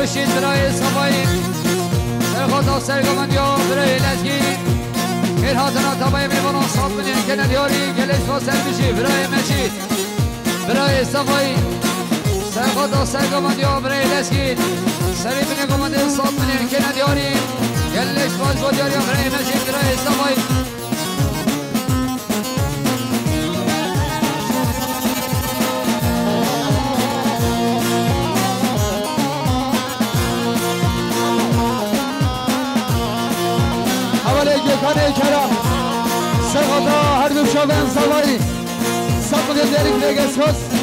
باشید برای صفایی سرخواد سرگمند یا برای لزگی خیر هاتنا تابای میوانان صاف بینید که ندیاری گلش با سر بشی برای مشید برای صفایی سرخواد سرگمند یا برای لزگی سری بینید گمند صاف بینید که ندیاری گلش با دیاری برای مشید برای صفایی خانه کرم سرخاتا هر دو شاون سواری سب بگه دیریک نگس خست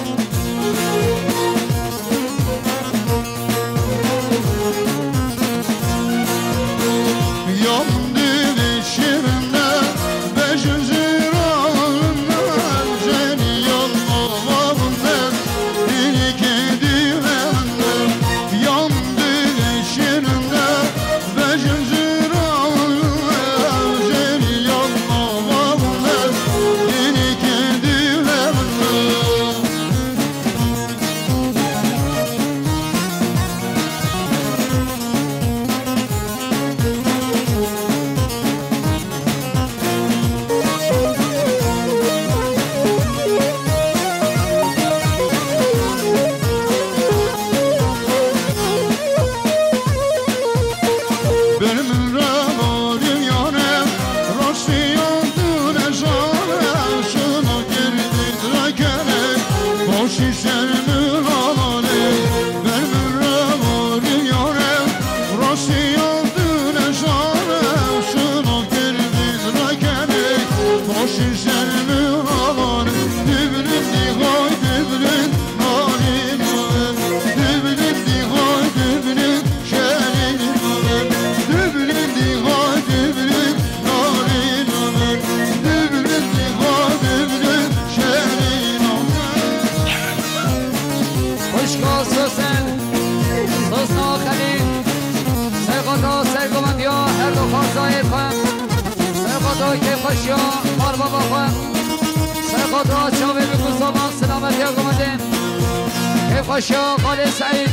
خوشا قال سعید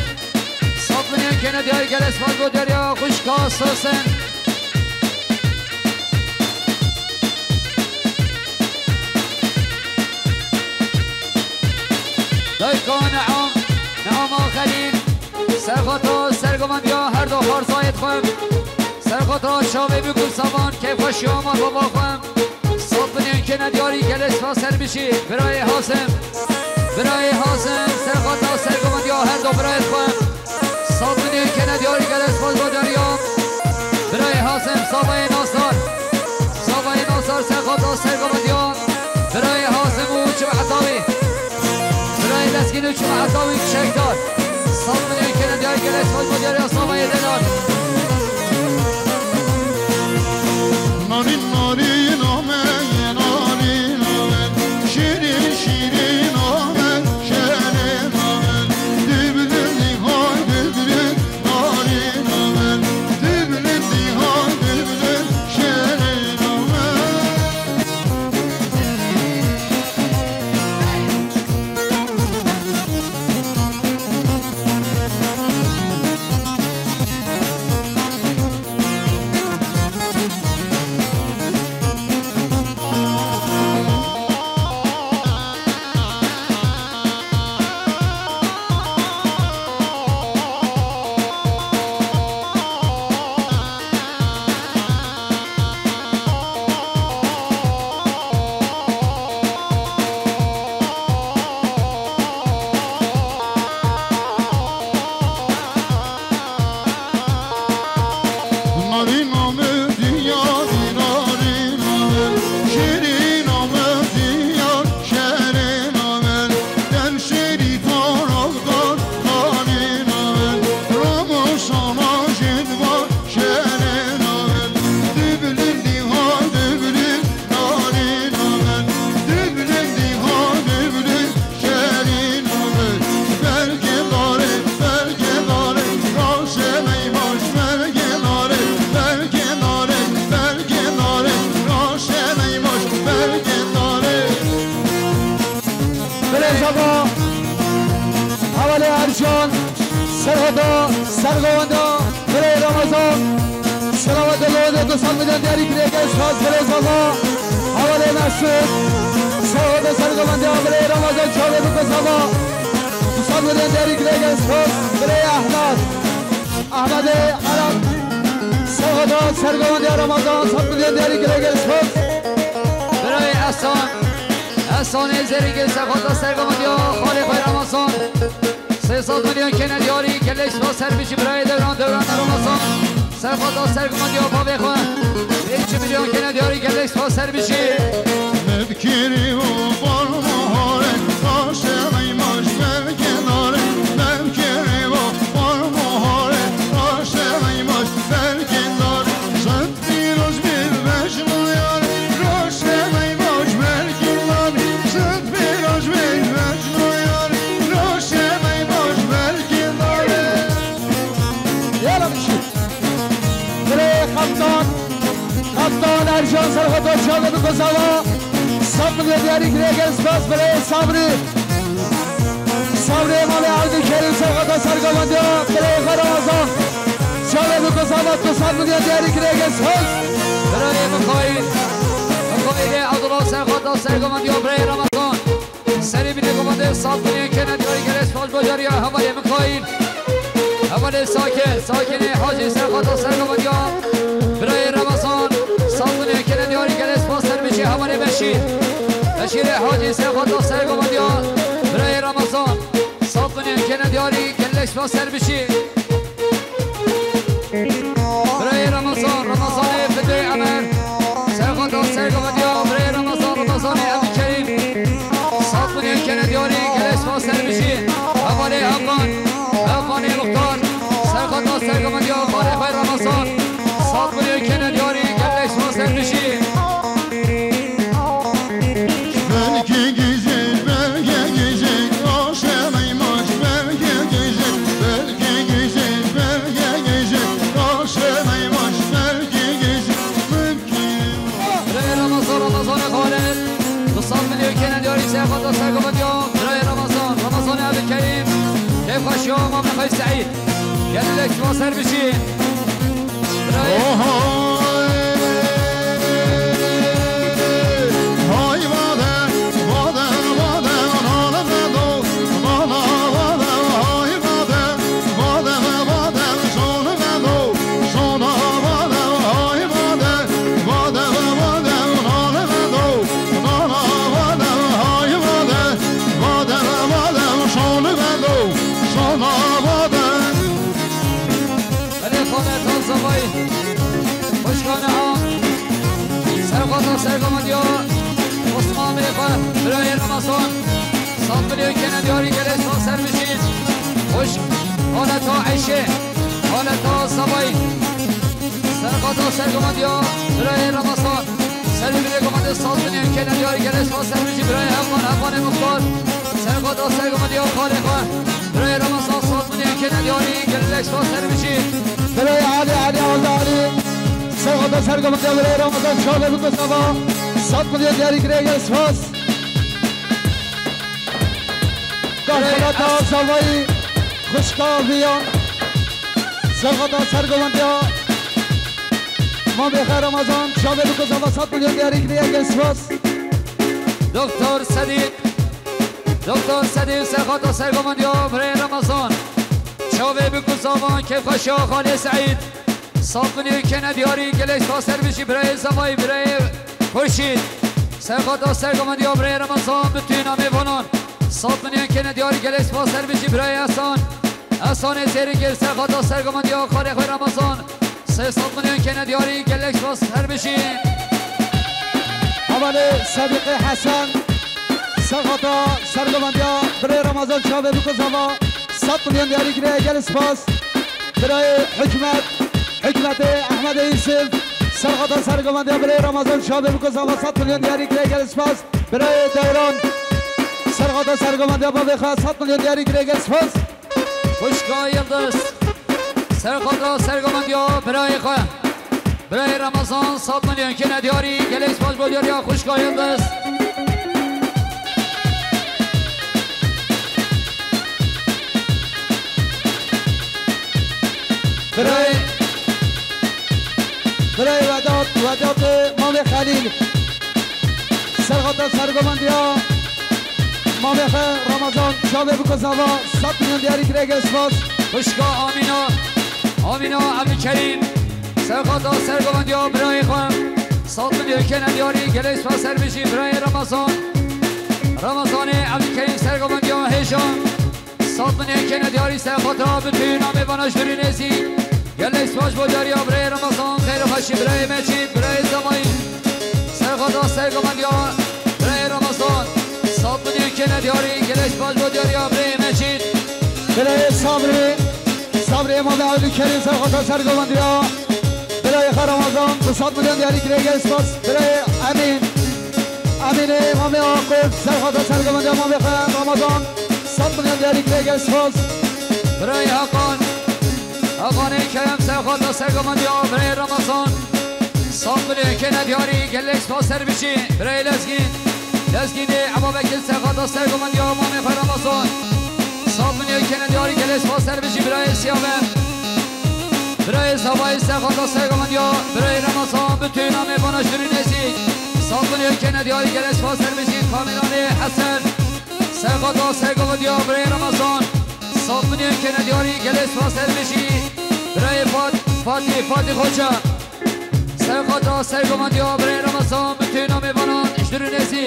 صاف بینید که ندیاری گلس با دریا خوشکا سوسن دایکا نعام آخرین سرخاتا سرگمند یا هر دو خارزایت خواهم سرخاتا شاوه بگو سامان که خوشی آمان بابا خواهم صاف بینید که ندیاری گلس با سر بشید برای حاسم سرخاتا سرگمند یا هر دو برای خواهم صاف بینید که ندیاری گلس با دریا برای حاسم صافای ناصر سرخاتا سرگمند یا برای حاسم و چه حتاوی برای لسکین و چه حتاوی کشکدار صاف بینید که ندیاری گلس با دریا صافای دلار نارین آمه شیرین آمه سرگوندا برای رمضان سلامت دلوده 200 میلیون دیاری که دیگه اسفاز برای زالا حواله مسعود سعود سرگوندا برای رمضان چاله بکن زالا 200 میلیون دیاری که دیگه اسفاز برای احمد عرب سعود سرگوندا رمضان 100 میلیون دیاری که دیگه اسفاز برای احسان زرینگ سخوات سرگوندا خالق رمضان 300 میلیون کنیاری کلش با سر میشی برای دوران رمضان سرخواد سرگماندی و پا بخواه 1 میلیون کنیاری کلش با سر میشی مبکری و بار مهاره عاشق ایماش بر کناره مبکری و بار مهاره عاشق ایماش بر کناره صد پیروز بیر مجنون عاشق ایماش بر کناره صد پیروز بیر مجنون عاشق ایماش بر کناره یالا میشی برای خطان ارجان سرخواد شاده بکن زالا 100 میلیون دیاری که دیگه اسفاز برای صبری امام عبد کریم سرخواد سرگوندا برای رمضان شاده بکن زالا 200 میلیون دیاری که دیگه اسفاز برای مکایل عبدالله سرخواد سرگماندی و برای رمضان سری بینه گمانده 100 میلیون کنیاری کلش با بجاری حوالی مکایل حوالی ساکن حاجی سرخواد سرگماندی برای رمضان 100 میلیون کنیاری کلش با سر میشی حوالی بشیر حاجی سرخواد سرگماندی برای رمضان 100 میلیون کنیاری کلش با سر میشی برای رمضان فدای عمر سرخواد سرگماندی برای رمضان عبد کریم 100 میلیون کنیاری کلش با سر میشی حوالی افغانی مختار سرخواد سرگماندی خالق رمضان 100 میلیون کنیاری کلش با سر میشی belki güzel aşık aymaş belki güzel aşık aymaş belki güzel برای رمضان خالد 200 میلیون کنیاری سرخواد سرگماندی برای رمضان عبد کریم کیف خوشی و امام نخوی سعید کلش با سر میشی برای سرگماندی عثمان میخواه برای رمضان 100 میلیون کنیاری کلش با سر میشین خوش حالتا عیشه حالتا زبایی سرخواد سرگماندی برای رمضان سری میره گمانده 100 میلیون کنیاری کلش با سر میشین برای افغان مختار سرخواد سرگماندی خالق برای رمضان 100 میلیون کنیاری کلش با سر میشین برای علی سرخواد سرگوندا برای رمضان شاده بکن زالا 100 میلیون دیاری که دیگه اسفاز داخلات زالایی خوشکاویان سرخواد سرگوندا ما بخیر رمضان شاده بکن زالا 100 میلیون دیاری که دیگه اسفاز دکتر صدیق سرخواد سرگوندا برای رمضان شاده بکن زالا کیف خوشی خالد سعید 100 میلیون کنیاری کلش با سر میشی برای زمایی برای خورشید سرخواد سرگماندی برای رمضان بتوی نامی بانان 100 میلیون کنیاری کلش با سر میشی برای احسان زرینگ سرخواد سرگماندی خالق رمضان 300 میلیون کنیاری کلش با سر میشی اول صدیق حسن سرخواد سرگماندی برای رمضان شاده بکن زالا 100 میلیون دیاری که اسفاز برای حکمت احمد یوسف سرخواد سرگماندی برای رمضان شاده بکن زالا 100 میلیون دیاری که اسفاز برای دوران سرخواد سرگماندی با بخواه 100 میلیون دیاری که اسفاز خوشگاه یلدز سرخواد سرگماندی برای رمضان 100 میلیون کنیاری که اسفاز بودیاری خوشگاه یلدز برای وداد مام خلیل سرخاطر سرگمندیا مام رمضان شابه بکزاوا 100 میلیون دیاری گرگ اسپاس خوشگا آمینا عبدالکریم سرخاطر سرگمندیا برای خواهم 100 میلیون که ندیاری گل اسپاس سر بشی برای رمضان عبدالکریم سرگمندیا هیشان 100 میلیون که ندیاری سرخاطر بتوی نام باناش داری نزی گل اسپاس بوداریا برای رمضان خیر خوشی برای مچید برای زمایی سرخاطر سرگمندیا برای رمضان 100 میلیون که ندیاری گل اسپاس بوداریا برای مچید برای صبری امام عبدالکریم سرخاطر سرگمندیا برای رمضان 100 میلیون دیاری گرگ اسپاس برای امین امام آقل سرخاطر سرگمندیا امام رمضان 100 میلیون دیاری گرگ اسپاس برای حقان کرم سرخاطر سرگمندیا برای رمضان 100 میلیون که ندیاری گل اسپاس سر بشی برای لزگین ابابکر سرخاطر سرگمندیا امام رمضان 100 میلیون که ندیاری گل اسپاس سر بشی برای سیابه برای سوای سرخاطر سرگمندیا برای رمضان بتوی نام باناش داری نزی 100 میلیون که ندیاری گل اسپاس سر بشی کامیران حسن سرخاطر سرگمندیا برای رمضان 100 میلیون که ندیاری گل اسپاس سر بشی برای فاتی خوچا سرخاطر سرگمندیا برای رمضان بتوی نام باناش داری نزی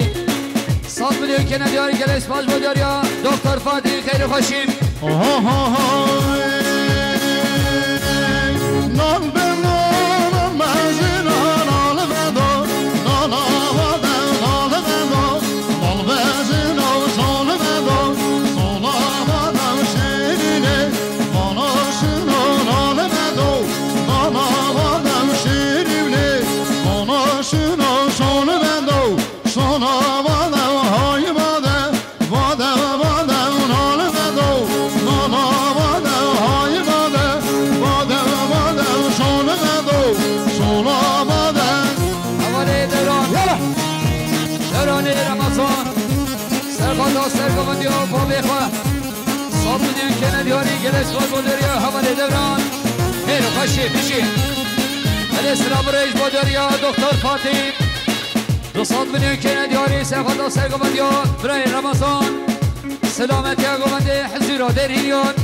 100 میلیون که ندیاری گل اسپاس بوداریا دکتر فاتی خیر خوشیم نان به نان مزینا نان بدو نان آوده نان بدو نان بزینا سان بدو سان آوده شیرینه ماناشنا نان بدو نان آوده شیرینه ماناشنا سان بدو سان آوده های باده نان بدو نان آوده های باده درانه رمضان سرخاطر سرگمندیا با بخواه 100 میلیون که ندیاری گل اسپاس بوداریا حواله دوران خیر خوشی بشی الاسلام رئیس بوداریا دکتر فاتی 200 میلیون که ندیاری سرخاطر سرگمندیا برای رمضان سلامتی گمنده حزی را در هیلیون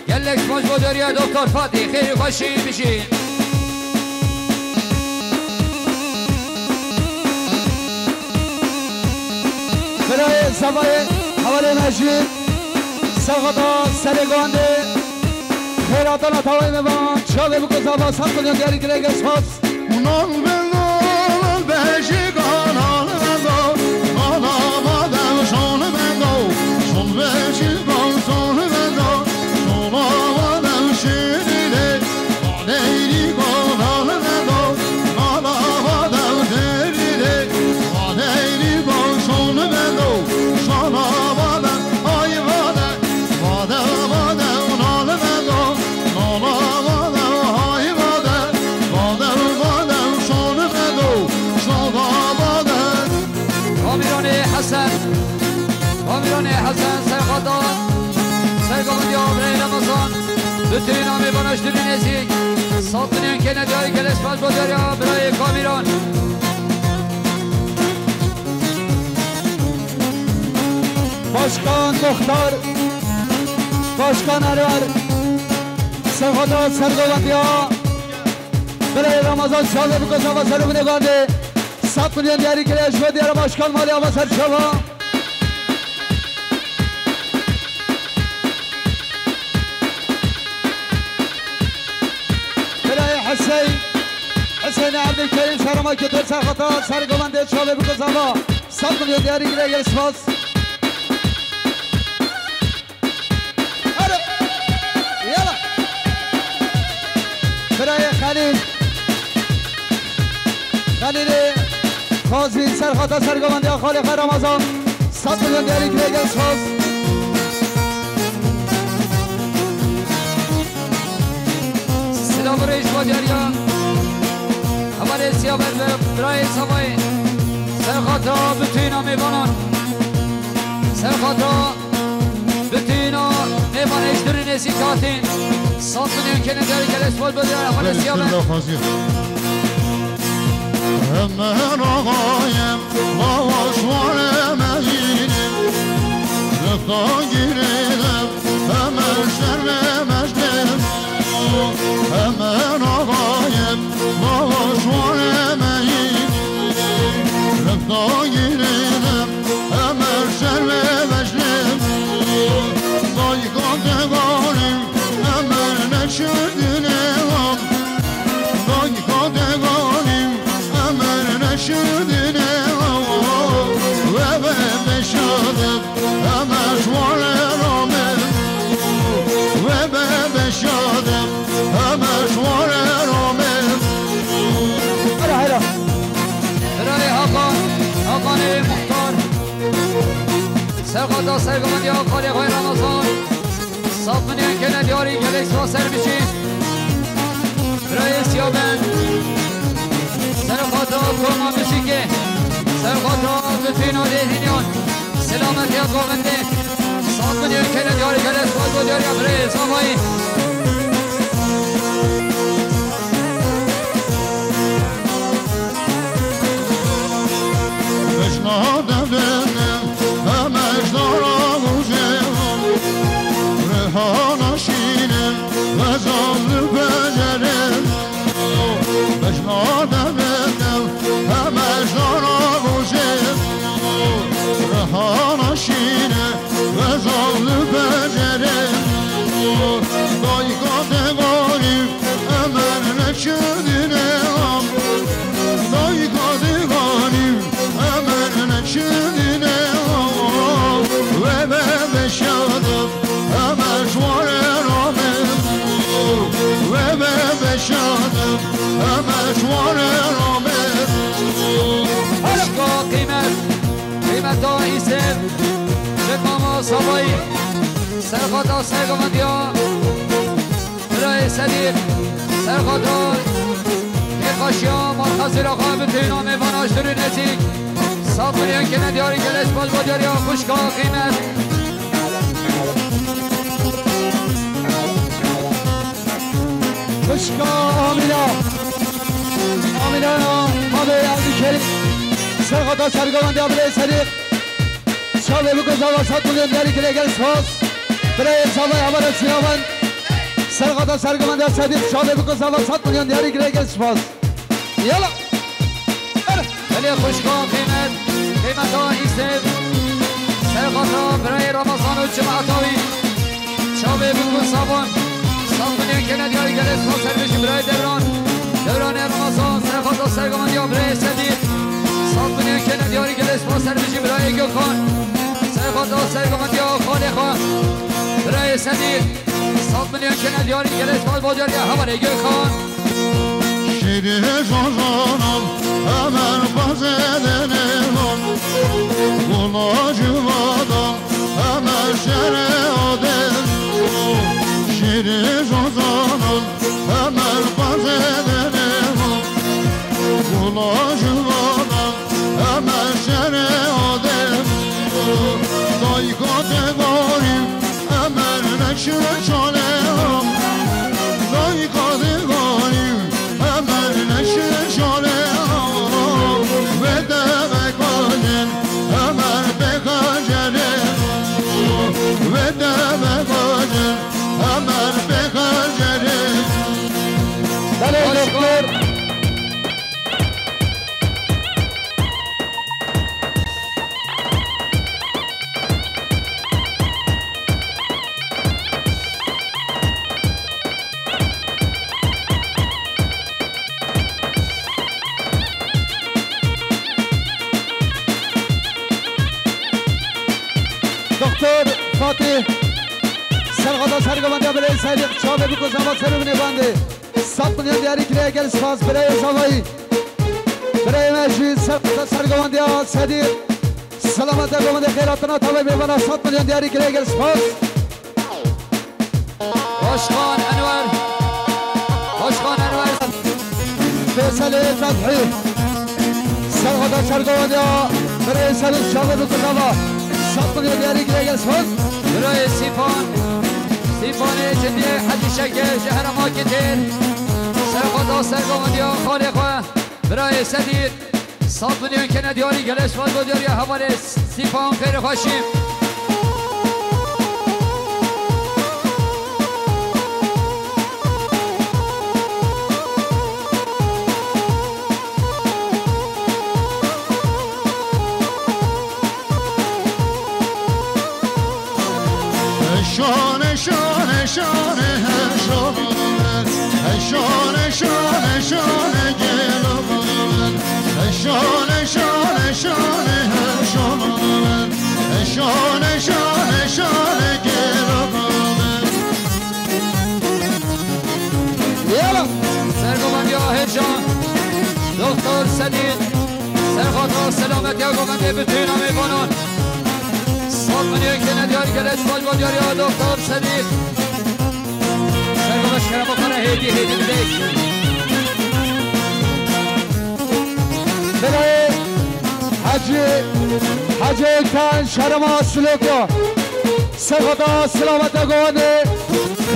گل اسپاس بوداریا دکتر فاتی خیر خوشی بشی برای سوای حواله مجید سرخاطر سرگانده خیراتان اتوای میوان شابه بکزاوا 100 میلیون دیاری گرگ اسپاس نان به نان بهشگان نان بدو نان آمدم شان بدو شان بهشگان شان بدو شان آمدم شیرینه دیری کن نان بدو نان آمدم شیرینه دیری کن شان بدو شان آمدم آی باده نان بدو نان آمدم آی باده شان بدو شان آمدم کامیران حسن سرخاطر سرگمندیا برای رمضان بتوی نام باناش داری نزی 100 میلیون که ندیاری گل اسپاس بوداریا برای کامیران باشکان مختار باشکان انور سرخاطر سرگمندیا برای رمضان شابه بکزاوا سرگمندگانده 100 میلیون دیاری گرگ بوداریا باشکان مالی آوا سرشاوا حسین عبدالکریم سرمایه‌دار سرخاطر سرگمنده شابه بکزاوا 100 میلیون دیاری گرگ اسپاس برای خلیل خازین سرخاطر سرگمندیا خالق رمضان 100 میلیون دیاری گرگ اسپاس سلام رئیس بوداریا حواله سیابر برای سوای سرخاطر بتوی نام بانان سرخاطر بتوی نام میوان اشتری نسی کاتین صاف کنیم که نداری که اسفال بدیر احوال سیابه همه آقایم آشوار مهینیم رفتا گیریدم همه شرم مجدم همه آقایم آشوار مهینیم رفتا گیریدم همه شرم مجدم دایگان دگانیم همه نشدینم دایگان دگانیم شدنه و به شدم همش رامه و به شدم همش رامه هلا برای آقان مختار سرقادا سرگمندی آقای رمضان صاف منیم که ندیاری گلیس و سر بشید برای سیابند سرقادا کما موسیقی سرقادا بفین و دیدینیان سلامتی ها گوونده صاف منیم که ندیاری گلیس و دیاری برای زمایی بشنادم دلم همش دارم و جمم رها نشینم و زال بجرم بشنادم دلم همش دارم و جمم رها نشینم و زال بجرم دایگاه دگانیم امر نشدینم دایگاه دگانیم شدینه و به شدم همش رامه و به شدم همش رامه عشقا قیمت ها ایسر شکام صبایی سرقادا سرگمندی ها برای صدیق سرقادا نقاشی ها مرخصی را خواه بتوین ها میباناش داری نزیک صاف کنیم که ندیاری گلش باز با دیاری ها خوشکا قیمت خوشکا آمینا مابه عزیز کریم سرقادا سرگمندی برای صدیق شابه بکن زواسط بودیم دیاری که لگل سپاس برای صابه حوال سیابند سرقادا سرگمندی صدیق شابه بکن زواسط بودیم دیاری که لگل سپاس یالا ولی خوشکا قیمت ها ایسته سرقادا برای رمضان و جماعتاوی شابه بکن صابان صاف کنیم که ندیاری گلش ما سر بشیم برای دوران رمضان سرقادا سرگمندی ها برای صدیق صاف کنیم که ندیاری گلش ما سر بشیم برای گلخان سرقادا سرگمندی ها خالی خان برای صدیق صاف کنیم که ندیاری گلش ما با دیاری حوال گلخان شیری جانم همه بازدنم گلا جوادم همه شر آدم شیری جانم همه بازدنم گلا جوادم همه شر آدم دایگاه دگانیم همه نشر چالم دایگاه دگانیم نشه شانه و دمکانن همه بخجره و دمکانن همه بخجره بله دکتر فاتح سرقادا سرگمندی برای صدیق شابه بکن زمان سرمونه بنده سات بنیان دیاری که اگر سپاس برای زمایی برای مجلس سرقادا سرگمندی صدیق سلامت درگمندی خیراتنا تابع میبانا سات بنیان دیاری که اگر سپاس خوشخان انور فیصل فتحی سرقادا سرگمندی برای صدیق شابه بکن زمان سات بنیان دیاری که اگر سپاس برای سیفان سیفانه جدی حجی شکل شهر ماکتر سرخواه سرگامدیان خالی خواه برای سدیر 100 میلیون که ندیاری گلش فاد بودیاری حوالی سیفان خیر خوشیم شانه شانه شانه شانه شانه شانه گلو شانه شانه شانه شانه شانه شانه گلو یالا سرگومندی آهجان دکتر سدید سرخاطر سلامتی ها گومنده بتوین آمیبانان 100 میلیون که ندیاری گلش باج بودیاری ها دکتر سدید سرگومش کرم بخانه هیدی بدیک برای حجی کن شرما سلوکو سرخطا سلامت گوانده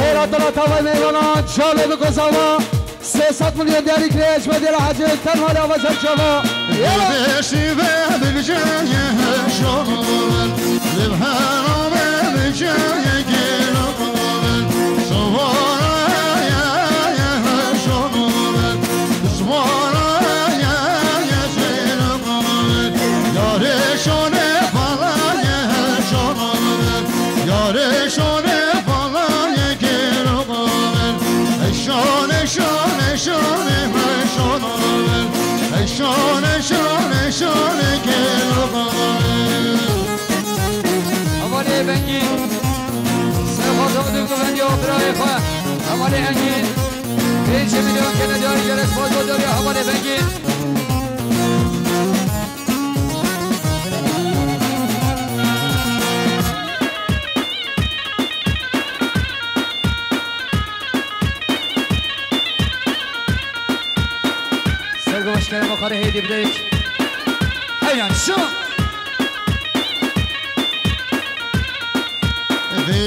خیرات را تاوی میوانان جالب گذاوا 300 میلیون دیاری کریش و دیار حجی کن مالی آوازن شما بشی و بجای شامل لبهرام بجای گلو سوارا یا شامل سوارا یا زلمل یارشونه فلا یا شامل یارشونه فلا یا گلو شانه شانه شانه شامل شانه شانه شانه گلو حوالی بنگی سرخاطر دکتر بنگی آفرای خواه حوالی انگی 5 میلیون که ندیاری گلش باج بودیاری حوالی بنگی سرگوش کرم بخاره هیدی بدهیک هیان شو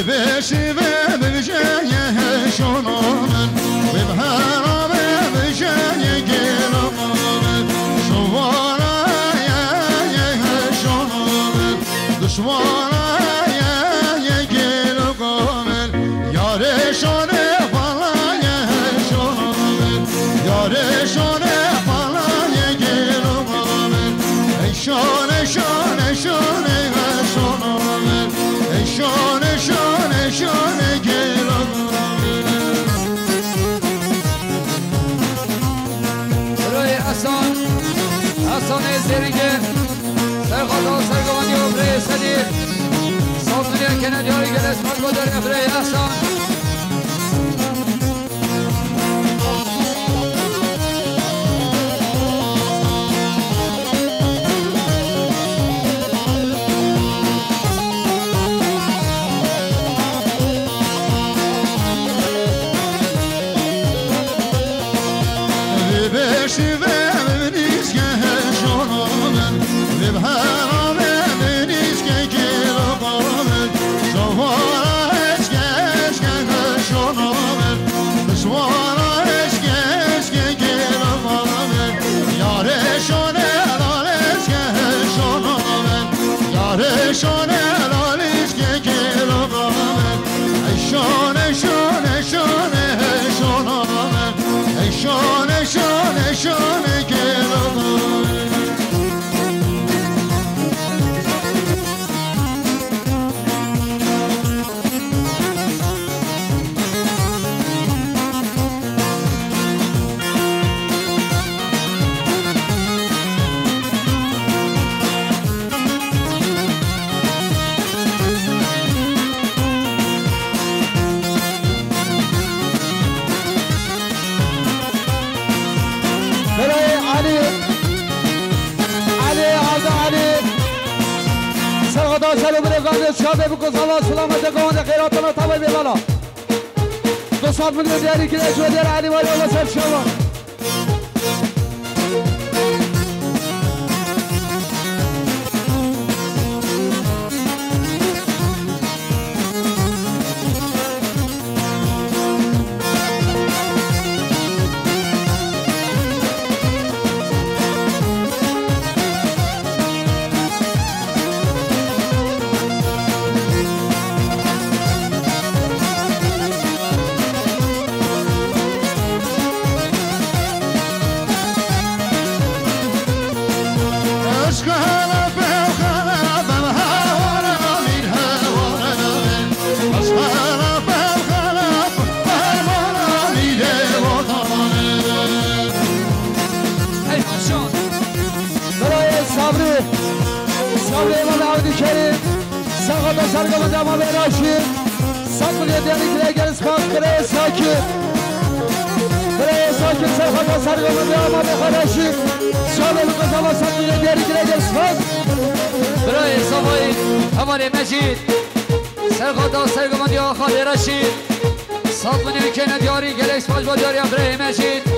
بشی و بجای شامل ببهرام بجای گلو سوارا یا شامل دشوارا یا گلو یارشونه فلا یا شامل یارشونه فلا یا گلو شانه شانه شانه شامل شانه شانه شانه گلو روی حسان زیرینگه سرخاطر سرگوانی و برای سدیر 100 میلیون که ندیاری گلش باج بودیاری برای حسان بشی و ببینیش که شامل ببهرام ببینیش که گلو قامل سوارا اشکش که شامل سوارا اشکش که گلو قامل یارشونه لالش که شامل یارشونه لالش که گلو قامل شانه شانه شانه شامل شانه شانه شانه گلو سلام بلگان شابه بکن سلامت گوانده خیراتنا تاوی بیوالا 200 میلیون دیاری که نشو دیار علی والی و سر شما سرگاه دماغ راشید ساکن دیگری که اگر اسپاس برای ساکن سرگاه دماغ راشید شامل قضاوت ساکن دیگری که اگر اسپاس برای سوای هوای مجید سرگاه دماغ خاله راشید ساکن که ندیاری که اسپاس با دیاری برای مجید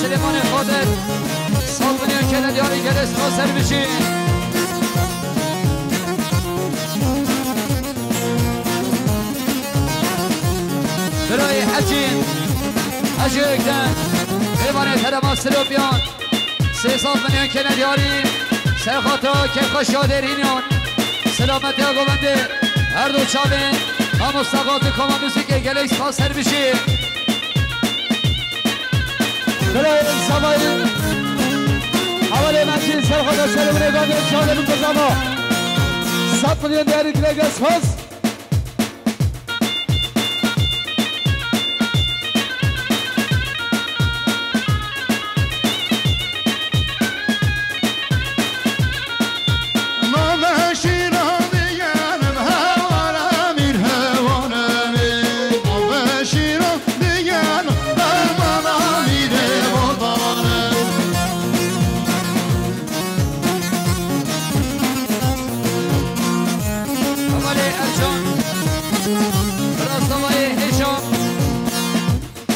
سلیمان خاطر ساکنی که ندیاری گلس ناصر بشی برای حجی اکدن ایوان ترما سلوبیان 300 میلیون که ندیاری سرخاطر که خوشادرینیان سلامت آگوونده هر دو چاوین هم مستقاط کاما موسیقی گلس ناصر بشی برای سوایی حوالی مجید سرخواه سلم نگاهی چاله بکن زما 100 میلیون دیاری که نگه اسپاس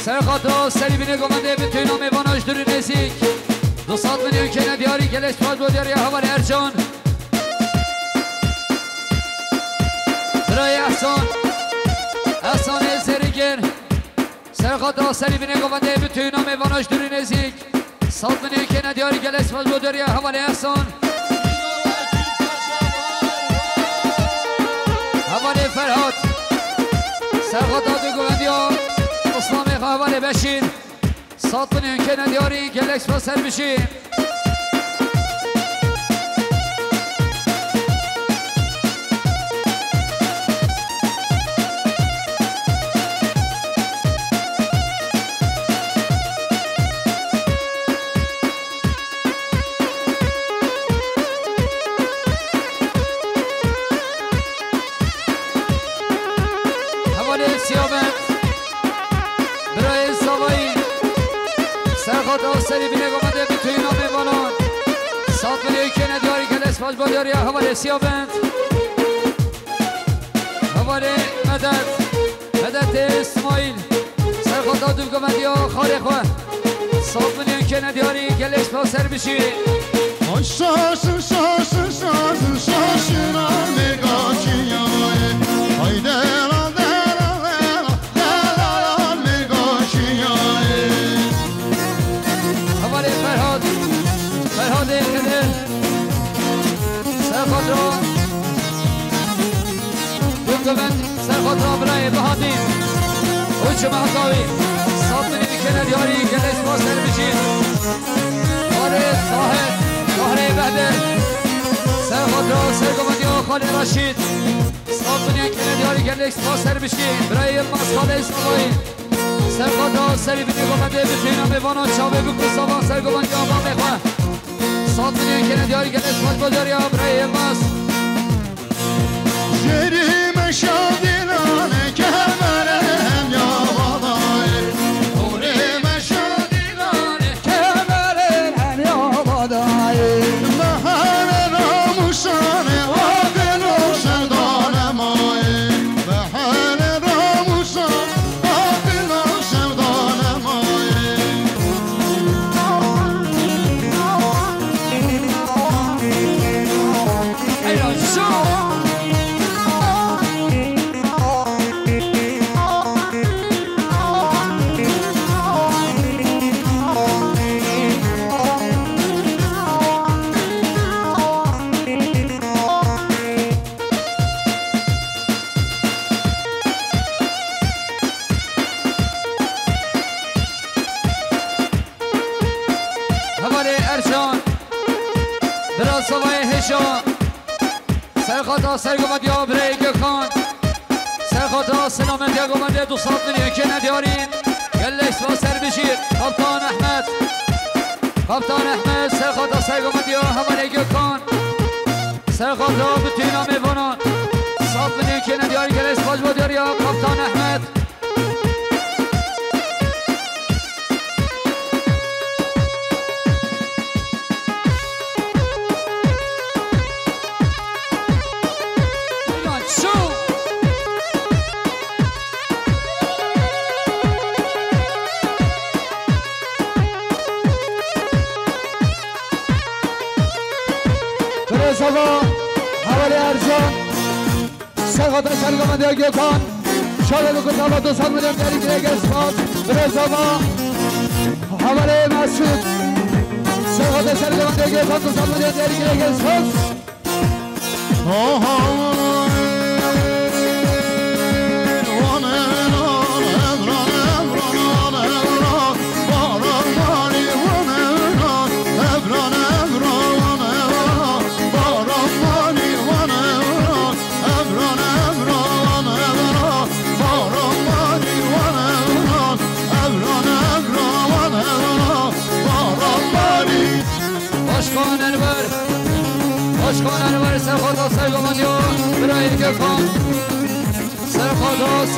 سرخاطر سری بینه گمانده به توی نام واناش دوری نزیک 200 میلیون که ندیاری گلش پاس با دیاری حوالی ارجان برای احسان زریگر سرخاطر سری بینه گمانده به توی نام واناش دوری نزیک 100 میلیون که ندیاری گلش پاس با دیاری حوالی احسان حوالی فرهاد سرخاطر دو گماندی ها اسلام حوالی بشیر 100 میلیون که ندیاری گلکس با سر بشیر حوالی سیابت برای سوایی سرخاطر سری بینه گمانده به توی نام وانان 100 میلیون که ندیاری گلس باز با دیاری حوالی سیابت حوالی مدد اسماعیل سرخاطر دو گماندی ها خاله خواه 100 میلیون که ندیاری گلس باز سر بشی شاشن نگاه چیاره هایده فرهاد کدر سرخاطر برای بهادین اوچ محتاوی 100 میلیون که ندیاری گلش با سر بشین وارد طاهر بهدر سرخاطر سرگماندی ها خالی راشید 100 میلیون که ندیاری گلش با سر بشین برای مسخال اسماعیل سرخاطر سری بینی گمانده به نام وانان چاوه بکن ساوان سرگماندی ها با بخواه 100 میلیون که ندیاری گلش باز با دیاری ها برای الماس شریم شادیلانه که برم یا بادای خوریم شادیلانه که برم یا بادای بحر راموشانه و دل و شردان مای بحر راموشان و دل و شردان مای سرخاتا سرگمدیا برای گکان سرخاتا سلامتیا گمدیا 200 میلیون که ندیارین گلش با سر بشیر کاپتان احمد سرخاتا سرگمدیا همه گکان سرخاتا بتینا میوانان 100 میلیون که ندیاری گلش باج با دیاریا کاپتان احمد سوا حوالی ارزان سرخاطر سرگمندی ها گیوکان شاید بکن سوا 200 میلیون داری که یک اسپاس بره سوا حوالی مسعود سرخاطر سرگمندی ها گیوکان 200 میلیون داری که یک اسپاس Başkan Enver Serhat Asay Gomanyo Birayir Gökhan Serhat